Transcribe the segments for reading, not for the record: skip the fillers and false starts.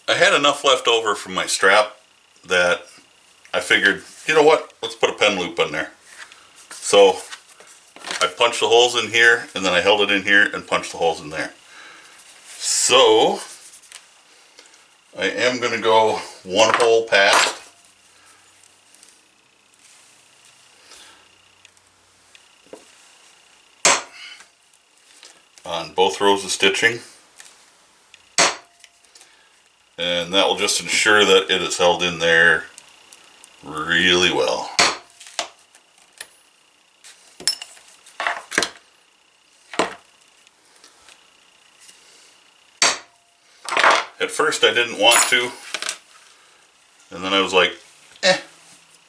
I had enough left over from my strap that I figured, you know what, let's put a pen loop in there. So I punched the holes in here, and then I held it in here and punched the holes in there. So I am going to go one hole past. On both rows of stitching. And that will just ensure that it is held in there really well. At first I didn't want to, and then I was like,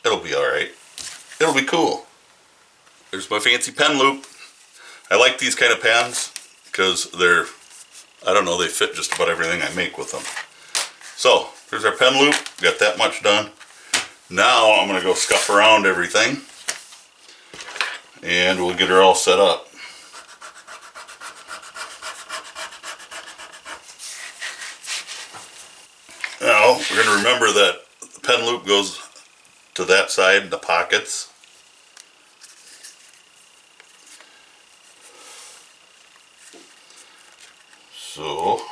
it'll be alright. It'll be cool. There's my fancy pen loop. I like these kind of pens because they're, I don't know, they fit just about everything I make with them. So, there's our pen loop. Got that much done. Now I'm going to go scuff around everything, and we'll get her all set up. Now, we're going to remember that the pen loop goes to that side in the pockets. So,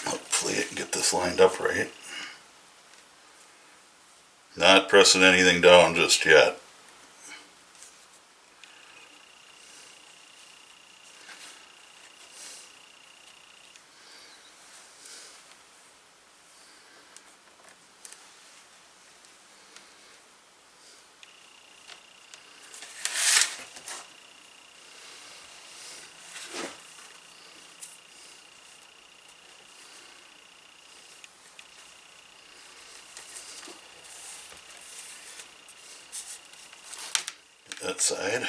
hopefully I can get this lined up right. Not pressing anything down just yet. That side.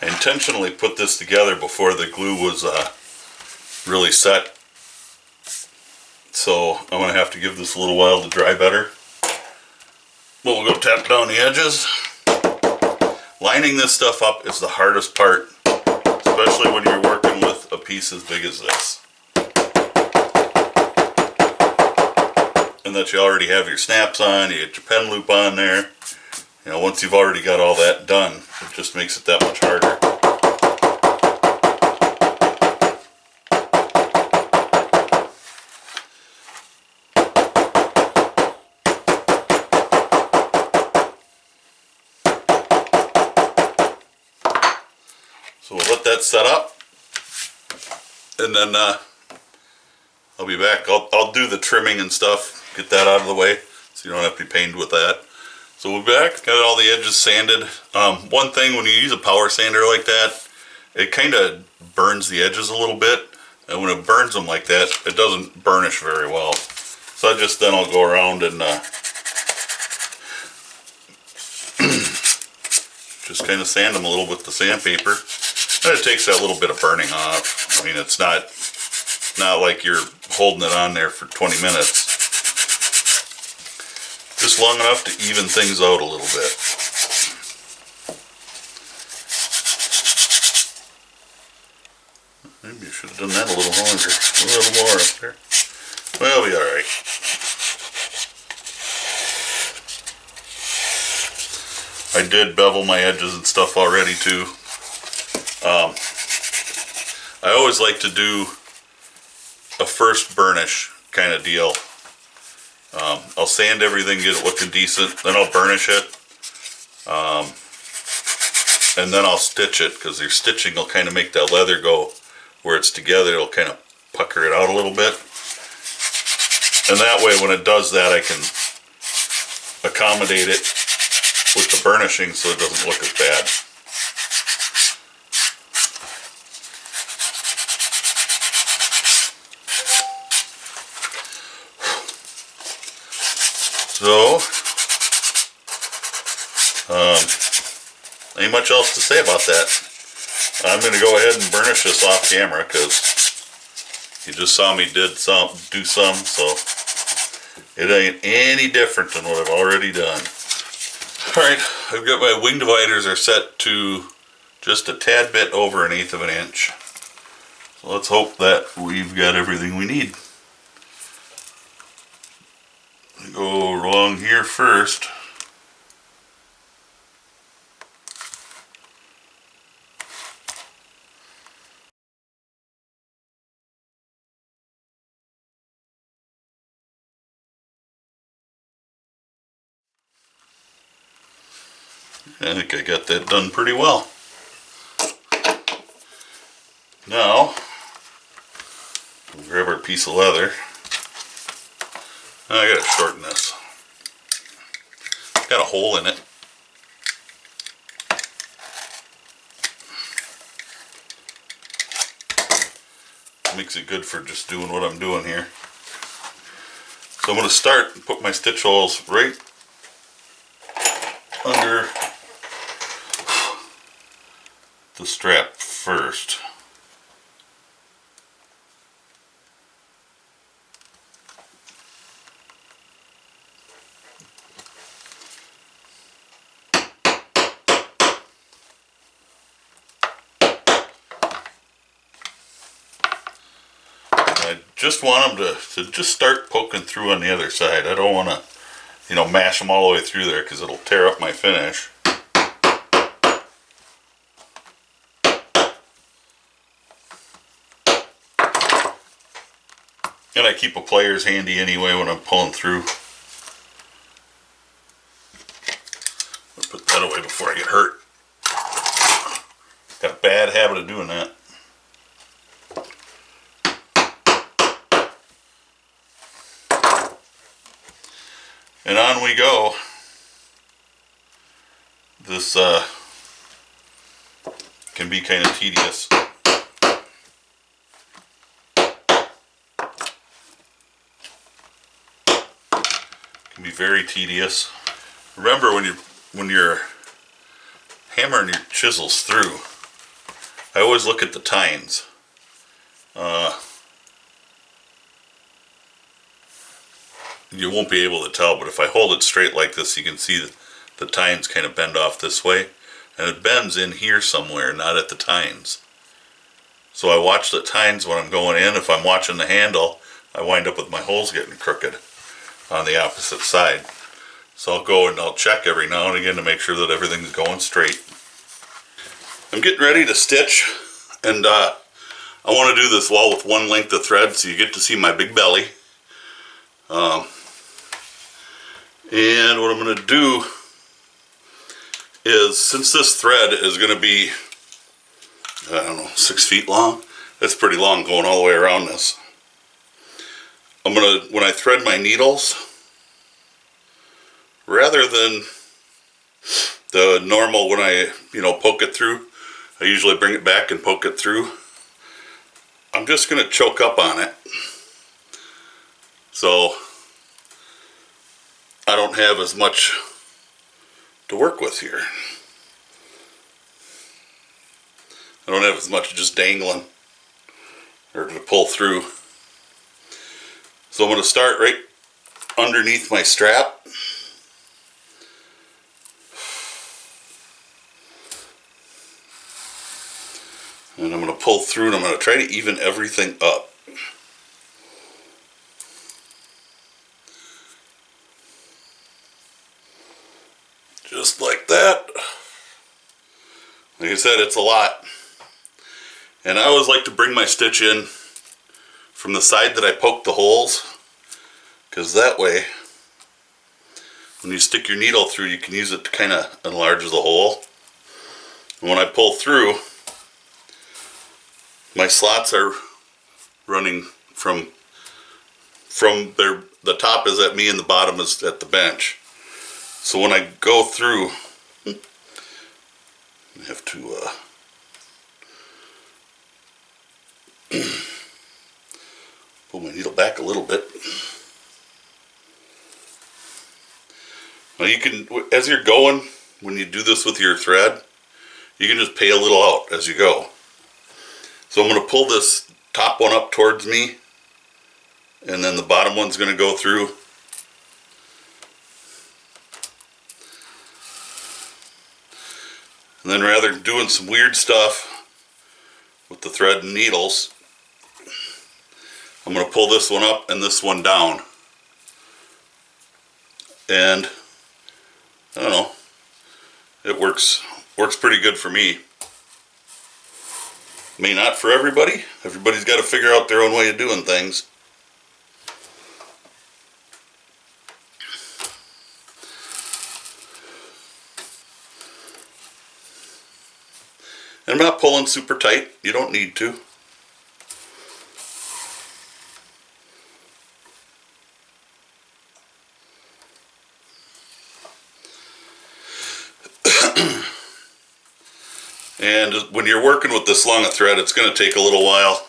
I intentionally put this together before the glue was really set, so I'm going to have to give this a little while to dry better. But we'll go tap down the edges. Lining this stuff up is the hardest part, especially when you're working with a piece as big as this. And that you already have your snaps on, you get your pen loop on there. You know, once you've already got all that done, it just makes it that much harder. So we'll let that set up, and then I'll be back. I'll do the trimming and stuff, get that out of the way, so you don't have to be pained with that. So we'll be back, got all the edges sanded. One thing, when you use a power sander like that, it kind of burns the edges a little bit, and when it burns them like that, it doesn't burnish very well. So I'll go around and just kind of sand them a little with the sandpaper. And it takes that little bit of burning off. I mean, it's not like you're holding it on there for 20 minutes. Just long enough to even things out a little bit. Maybe I should have done that a little longer. A little more up there. Well, we'll be alright. I did bevel my edges and stuff already too. I always like to do a first burnish kind of deal. I'll sand everything, get it looking decent, then I'll burnish it. and then I'll stitch it, because your stitching will kind of make that leather go where it's together. It'll kind of pucker it out a little bit, and that way when it does that I can accommodate it with the burnishing so it doesn't look as bad. So, ain't much else to say about that. I'm going to go ahead and burnish this off camera because you just saw me do some, so it ain't any different than what I've already done. Alright, I've got my wing dividers are set to just a tad bit over 1/8 of an inch. So let's hope that we've got everything we need. Go along here first. I think I got that done pretty well. Now, we'll grab our piece of leather. I gotta shorten this. Got a hole in it. Makes it good for just doing what I'm doing here. So I'm going to start and put my stitch holes right under the strap first. I just want them to just start poking through on the other side. I don't want to, mash them all the way through there because it'll tear up my finish. And I keep a pliers handy anyway when I'm pulling through. I'll put that away before I get hurt. Got a bad habit of doing that. And on we go. This can be kind of tedious. Can be very tedious. Remember when you're hammering your chisels through, I always look at the tines. You won't be able to tell, but if I hold it straight like this, you can see that the tines kind of bend off this way, and it bends in here somewhere, not at the tines. So I watch the tines when I'm going in. If I'm watching the handle, I wind up with my holes getting crooked on the opposite side. So I'll go and I'll check every now and again to make sure that everything's going straight. I'm getting ready to stitch, and I want to do this all with one length of thread so you get to see my big belly. And what I'm going to do is, since this thread is going to be, I don't know, 6 feet long, that's pretty long going all the way around this. I'm going to, when I thread my needles, rather than the normal when I, poke it through, I usually bring it back and poke it through. I'm just going to choke up on it. So I don't have as much to work with here. I don't have as much just dangling or to pull through. So I'm going to start right underneath my strap. And I'm going to pull through, and I'm going to try to even everything up. Just like that. Like I said, it's a lot. And I always like to bring my stitch in from the side that I poked the holes, because that way, when you stick your needle through, you can use it to kind of enlarge the hole. And when I pull through, my slots are running from the top is at me and the bottom is at the bench. So when I go through, I have to pull my needle back a little bit. Now you can, as you're going, when you do this with your thread, you can just pay a little out as you go. So I'm going to pull this top one up towards me, and then the bottom one's going to go through. And then rather than doing some weird stuff with the thread and needles, I'm going to pull this one up and this one down. And I don't know, it works pretty good for me. May not for everybody. Everybody's got to figure out their own way of doing things. And I'm not pulling super tight. You don't need to. And when you're working with this long a thread, it's going to take a little while.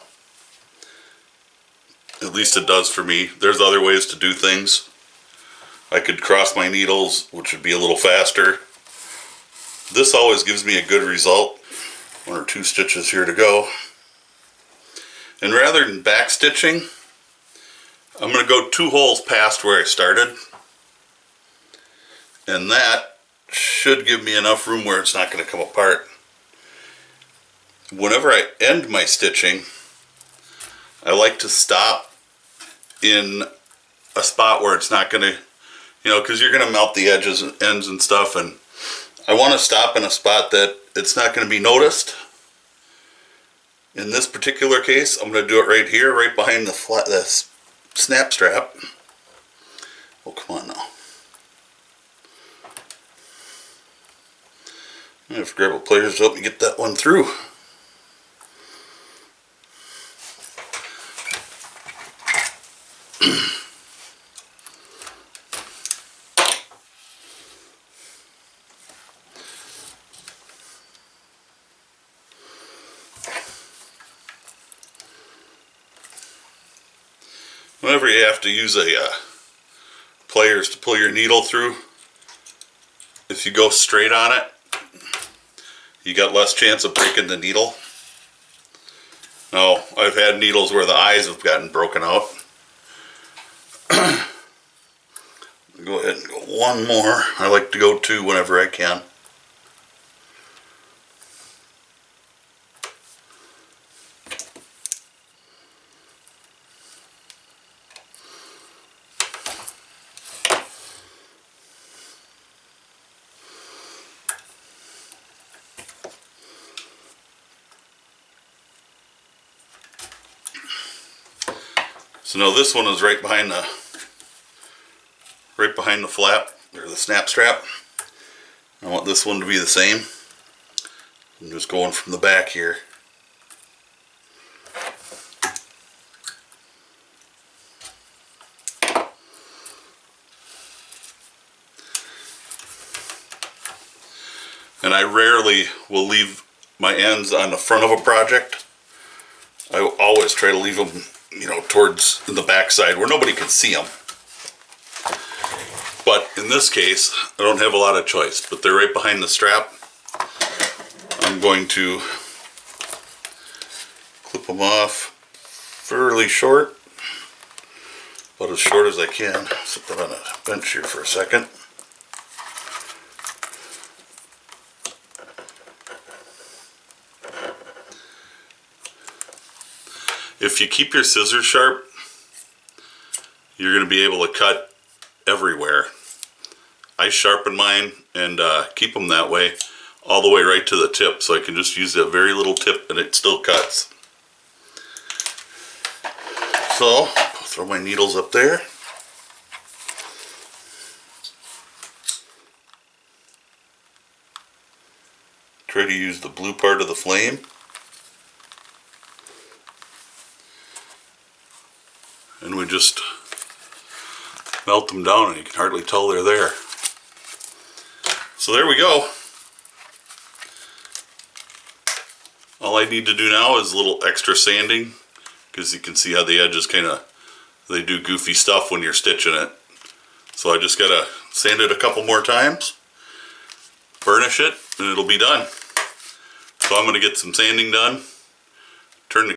At least it does for me. There's other ways to do things. I could cross my needles, which would be a little faster. This always gives me a good result. 1 or 2 stitches here to go. And rather than back stitching, I'm going to go 2 holes past where I started. And that should give me enough room where it's not going to come apart. Whenever I end my stitching, I like to stop in a spot where it's not going to, because you're going to melt the edges and ends and stuff, and I want to stop in a spot that it's not going to be noticed. In this particular case, I'm going to do it right here, right behind the snap strap. Oh, come on now. I have to grab a pliers to help me get that one through. Whenever you have to use a pliers to pull your needle through, if you go straight on it, you got less chance of breaking the needle. Now, I've had needles where the eyes have gotten broken out. Go ahead and go one more. I like to go 2 whenever I can. So now this one is right behind the flap or the snap strap. I want this one to be the same. I'm just going from the back here. And I rarely will leave my ends on the front of a project. I always try to leave them, towards the back side where nobody can see them. But in this case, I don't have a lot of choice, but they're right behind the strap. I'm going to clip them off fairly short, about as short as I can. Set that on a bench here for a second. If you keep your scissors sharp, you're going to be able to cut everywhere. I sharpen mine and keep them that way all the way right to the tip, so I can just use a very little tip and it still cuts. So, throw my needles up there. Try to use the blue part of the flame. And we just melt them down and you can hardly tell they're there. So there we go. All I need to do now is a little extra sanding, because you can see how the edges they do goofy stuff when you're stitching it. So I just gotta sand it a couple more times, burnish it, and it'll be done. So I'm gonna get some sanding done.